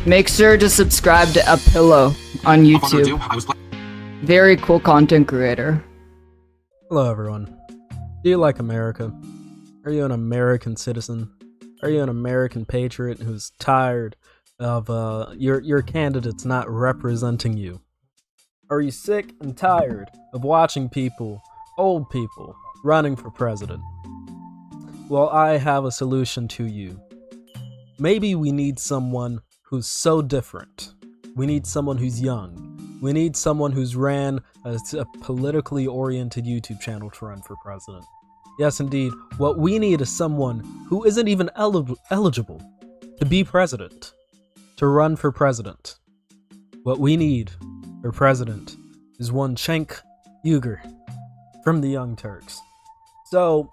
Make sure to subscribe to Apillow on YouTube. Very cool content creator. Hello everyone. Do you like America? Are you an American citizen? Are you an American patriot who's tired of your candidates not representing you? Are you sick and tired of watching people, old people, running for president? Well, I have a solution to you. Maybe we need someone who's so different. We need someone who's young. We need someone who's ran a politically oriented YouTube channel to run for president. Yes, indeed. What we need is someone who isn't even eligible to be president, to run for president. What we need for president is one Cenk from the Young Turks. So,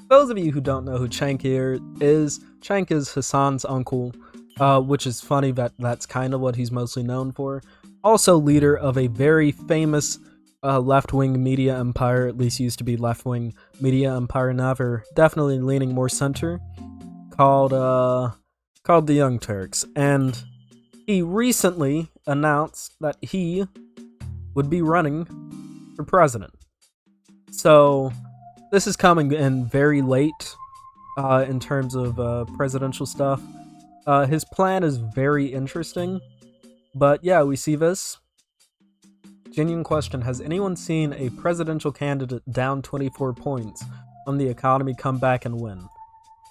those of you who don't know who Cenk is, Cenk is Hasan's uncle, which is funny that that's kind of what he's mostly known for. Also leader of a very famous left-wing media empire, at least used to be left-wing media empire, now they're definitely leaning more center, called the Young Turks. And he recently announced that he would be running for president. So this is coming in very late in terms of presidential stuff. His plan is very interesting, but yeah, we see this. Genuine question, has anyone seen a presidential candidate down 24 points on the economy come back and win?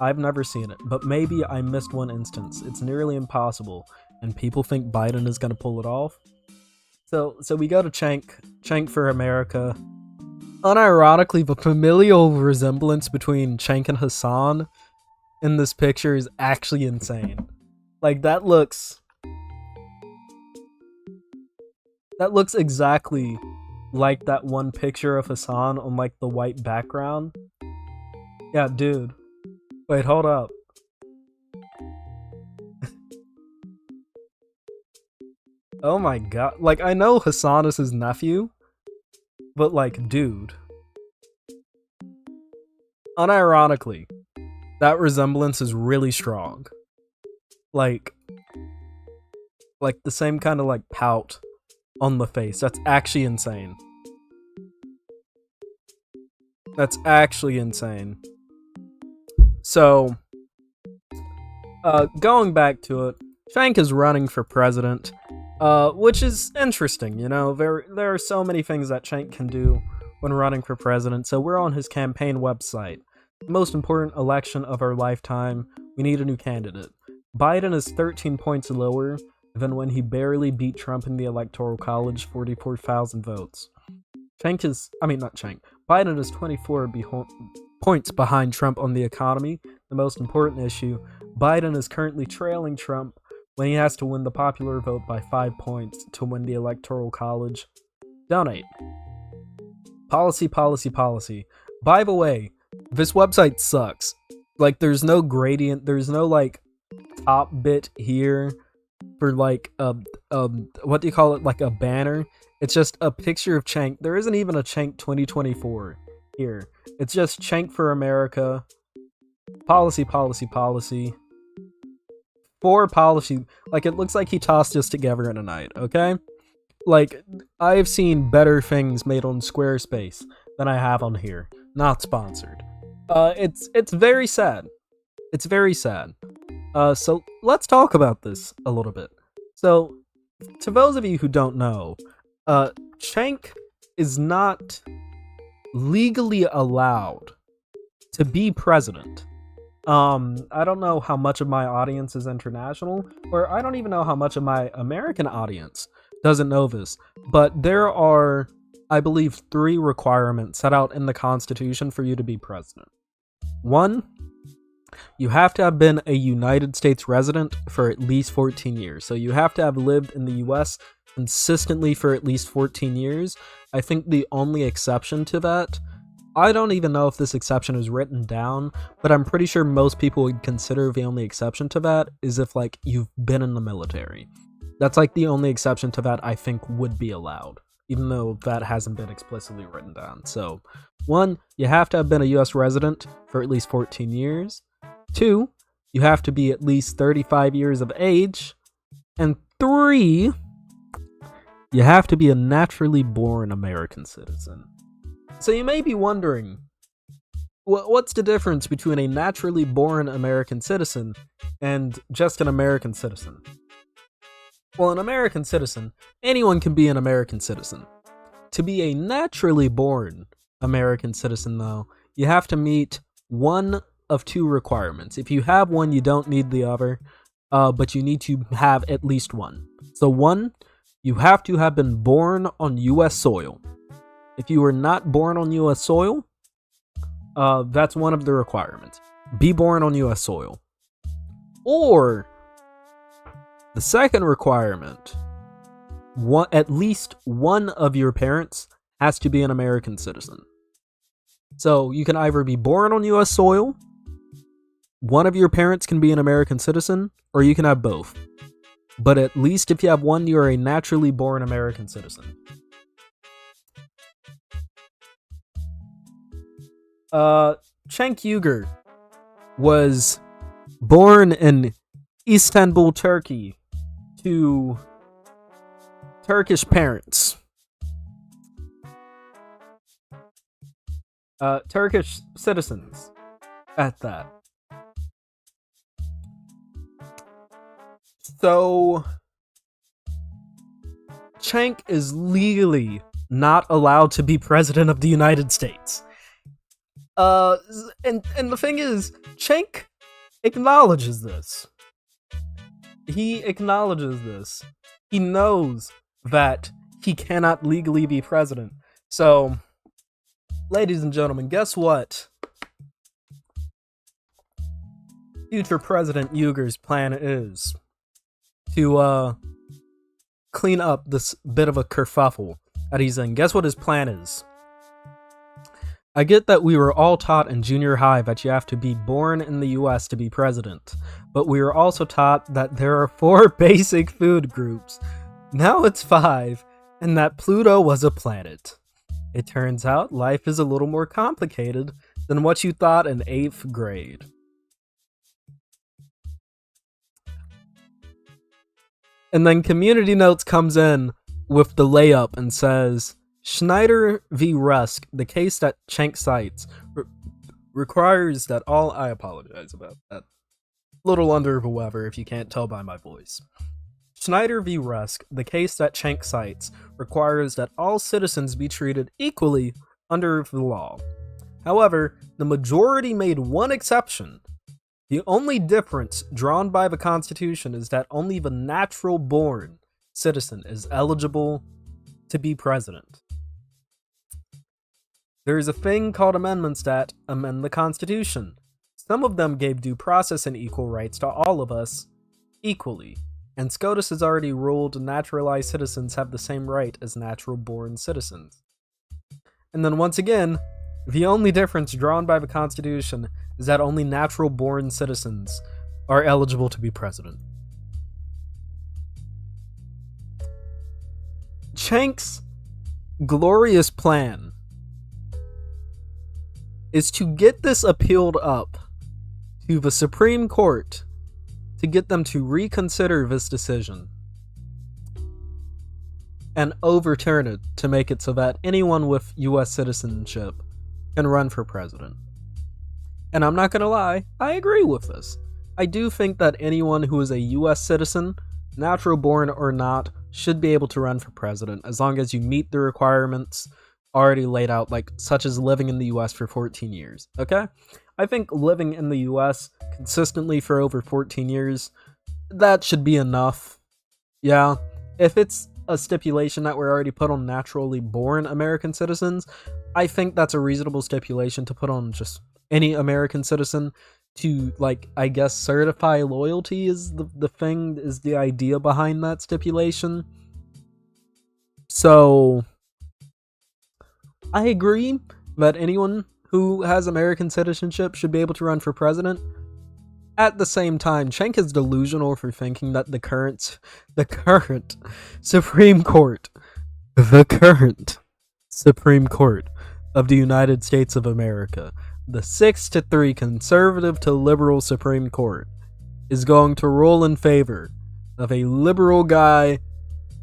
I've never seen it, but maybe I missed one instance. It's nearly impossible, and people think Biden is going to pull it off. So we go to Cenk for America. Unironically, the familial resemblance between Cenk and Hasan in this picture is actually insane. Like, that looks exactly like that one picture of Hasan on like the white background. Yeah, dude. Wait, hold up. Oh my god. Like, I know Hasan is his nephew, but like, dude. Unironically, that resemblance is really strong. Like the same kind of like pout on the face. That's actually insane. That's actually insane. So, going back to it, Cenk is running for president, which is interesting, you know. There are so many things that Cenk can do when running for president, so we're on his campaign website. The most important election of our lifetime, we need a new candidate. Biden is 13 points lower than when he barely beat Trump in the Electoral College, 44,000 votes. Biden is 24 points behind Trump on the economy, the most important issue. Biden is currently trailing Trump when he has to win the popular vote by 5 points to win the Electoral College. Donate. Policy. By the way, this website sucks. Like, there's no gradient, there's no like top bit here for like what do you call it, like a banner. It's just a picture of Cenk. There isn't even a Cenk 2024 here. It's just Cenk for America. Policy. For policy, like, it looks like he tossed this together in a night, okay? Like, I've seen better things made on Squarespace than I have on here. Not sponsored. It's very sad. It's very sad. So let's talk about this a little bit. So, to those of you who don't know, Cenk is not legally allowed to be president. I don't know how much of my audience is international, or I don't even know how much of my American audience doesn't know this, but there are, I believe, 3 requirements set out in the Constitution for you to be president. 1, you have to have been a United States resident for at least 14 years. So you have to have lived in the US consistently for at least 14 years. I think the only exception to that, I don't even know if this exception is written down, but I'm pretty sure most people would consider the only exception to that is if, like, you've been in the military. That's like the only exception to that I think would be allowed, even though that hasn't been explicitly written down. So, 1, you have to have been a US resident for at least 14 years. 2, you have to be at least 35 years of age. And 3, you have to be a naturally born American citizen. So you may be wondering, what's the difference between a naturally born American citizen and just an American citizen? Well, an American citizen, anyone can be an American citizen. To be a naturally born American citizen, though, you have to meet one of 2 requirements. If you have one, you don't need the other, but you need to have at least one. So 1, you have to have been born on U.S. soil. If you were not born on U.S. soil, that's one of the requirements. Be born on U.S. soil. Or, the second requirement, at least one of your parents has to be an American citizen. So you can either be born on U.S. soil, one of your parents can be an American citizen, or you can have both. But at least if you have one, you are a naturally born American citizen. Cenk was born in Istanbul, Turkey, to Turkish parents. Turkish citizens, at that. So, Cenk is legally not allowed to be president of the United States. And the thing is, Cenk acknowledges this. He acknowledges this. He knows that he cannot legally be president. So, ladies and gentlemen, guess what? Future President Uyghur's plan is to clean up this bit of a kerfuffle that he's in. Guess what his plan is? I get that we were all taught in junior high that you have to be born in the US to be president, but we were also taught that there are 4 basic food groups. Now it's 5, and that Pluto was a planet. It turns out life is a little more complicated than what you thought in 8th grade. And then Community Notes comes in with the layup and says, Schneider v. Rusk, the case that Cenk cites, requires that all... I apologize about that. Little under the weather if you can't tell by my voice. Schneider v. Rusk, the case that Cenk cites, requires that all citizens be treated equally under the law. However, the majority made one exception. The only difference drawn by the Constitution is that only the natural-born citizen is eligible to be president. There is a thing called amendments that amend the Constitution. Some of them gave due process and equal rights to all of us equally, and SCOTUS has already ruled naturalized citizens have the same right as natural-born citizens. And then once again, the only difference drawn by the Constitution is that only natural-born citizens are eligible to be president. Cenk's glorious plan is to get this appealed up to the Supreme Court to get them to reconsider this decision and overturn it to make it so that anyone with US citizenship can run for president. And I'm not gonna lie, I agree with this. I do think that anyone who is a US citizen, natural born or not, should be able to run for president as long as you meet the requirements already laid out, like such as living in the US for 14 years, okay? I think living in the US consistently for over 14 years, that should be enough. Yeah, if it's a stipulation that we're already put on naturally born American citizens, I think that's a reasonable stipulation to put on just any American citizen to, like, I guess certify loyalty is the thing, is the idea behind that stipulation. So I agree that anyone who has American citizenship should be able to run for president. At the same time, Cenk is delusional for thinking that the current Supreme Court of the United States of America, the 6-3 conservative to liberal Supreme Court, is going to rule in favor of a liberal guy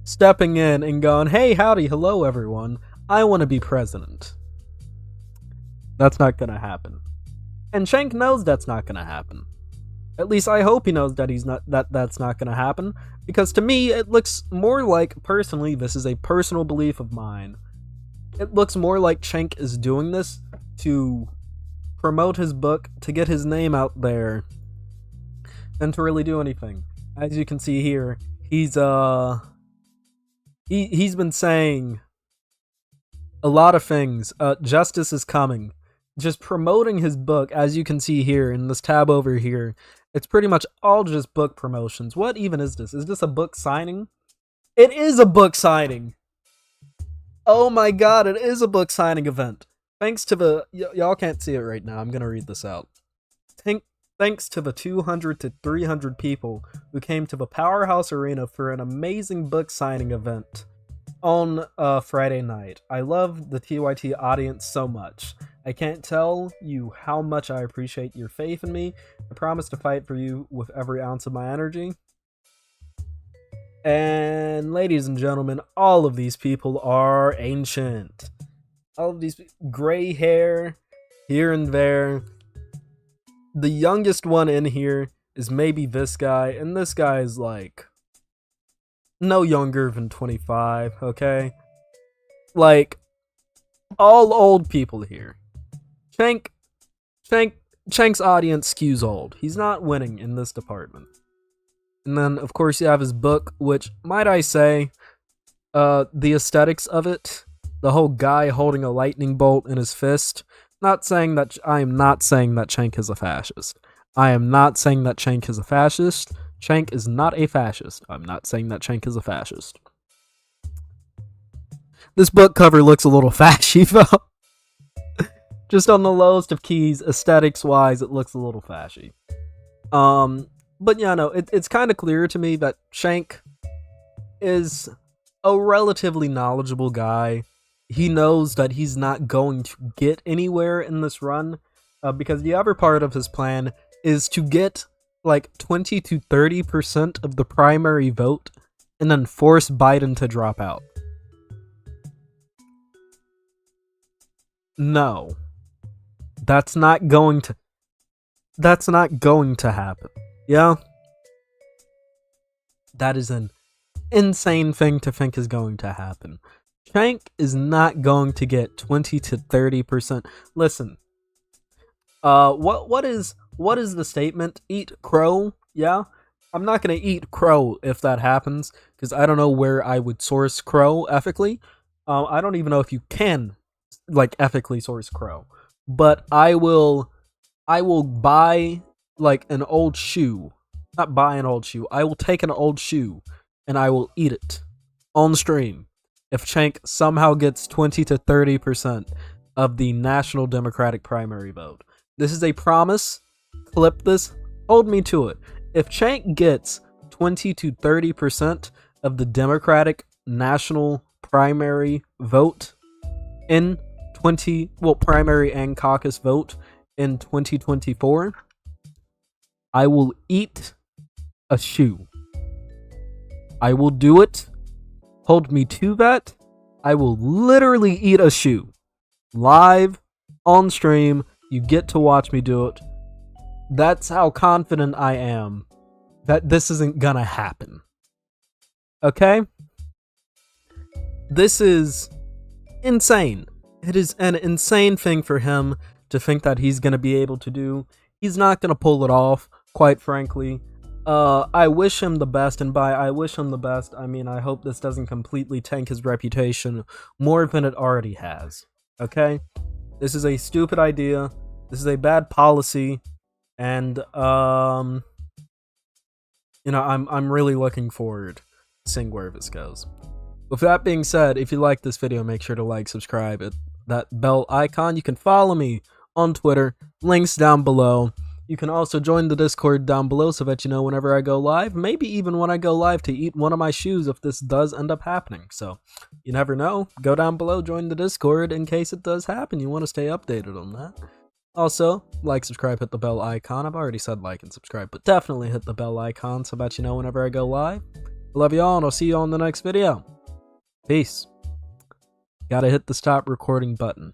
stepping in and going, hey, howdy, hello, everyone. I want to be president. That's not going to happen. And Cenk knows that's not going to happen. At least I hope he knows that that's not going to happen. Because to me, it looks more like, personally, this is a personal belief of mine. It looks more like Cenk is doing this to promote his book, to get his name out there, than to really do anything. As you can see here, he's been saying a lot of things. Justice is coming. Just promoting his book, as you can see here in this tab over here. It's pretty much all just book promotions. What even is this? Is this a book signing? It is a book signing! Oh my god, it is a book signing event. Thanks to the... y'all can't see it right now. I'm gonna read this out. Thanks to the 200 to 300 people who came to the Powerhouse Arena for an amazing book signing event on Friday night. I love the TYT audience so much. I can't tell you how much I appreciate your faith in me. I promise to fight for you with every ounce of my energy. And ladies and gentlemen, all of these people are ancient. All of these gray hair here and there. The youngest one in here is maybe this guy, and this guy is like no younger than 25, okay? Like, all old people here. Cenk's audience skews old. He's not winning in this department. And then, of course, you have his book, which, might I say, the aesthetics of it, the whole guy holding a lightning bolt in his fist. I am not saying that Cenk is a fascist. I am not saying that Cenk is a fascist. Cenk is not a fascist. I'm not saying that Cenk is a fascist. This book cover looks a little fashy, though. Just on the lowest of keys, aesthetics-wise, it looks a little fashy. But yeah, no, it's kind of clear to me that Cenk is a relatively knowledgeable guy. He knows that he's not going to get anywhere in this run, because the other part of his plan is to get like 20 to 30% of the primary vote and then force Biden to drop out. No. That's not going to happen. Yeah? That is an insane thing to think is going to happen. Cenk is not going to get 20 to 30%. Listen. What is the statement? Eat crow? Yeah? I'm not going to eat crow if that happens, because I don't know where I would source crow ethically. I don't even know if you can like ethically source crow. But I will buy like an old shoe. Not buy an old shoe. I will take an old shoe and I will eat it on stream if Cenk somehow gets 20 to 30% of the National Democratic primary vote. This is a promise. Clip this. Hold me to it. If Cenk gets 20 to 30% of the Democratic National primary vote in primary and caucus vote in 2024, I will eat a shoe. I will do it. Hold me to that. I will literally eat a shoe. Live, on stream, you get to watch me do it. That's how confident I am that this isn't gonna happen. Okay? This is insane. It is an insane thing for him to think that he's going to be able to do. He's not going to pull it off, quite frankly. I wish him the best, and by I wish him the best, I mean I hope this doesn't completely tank his reputation more than it already has. Okay? This is a stupid idea. This is a bad policy, and I'm really looking forward to seeing where this goes. With that being said, if you like this video, make sure to like, subscribe, hit that bell icon. You can follow me on Twitter, links down below. You can also join the Discord down below so that you know whenever I go live, maybe even when I go live to eat one of my shoes if this does end up happening. So, you never know. Go down below, join the Discord in case it does happen. You want to stay updated on that. Also, like, subscribe, hit the bell icon. I've already said like and subscribe, but definitely hit the bell icon so that you know whenever I go live. I love you all, and I'll see you all in the next video. Peace. Gotta hit the stop recording button.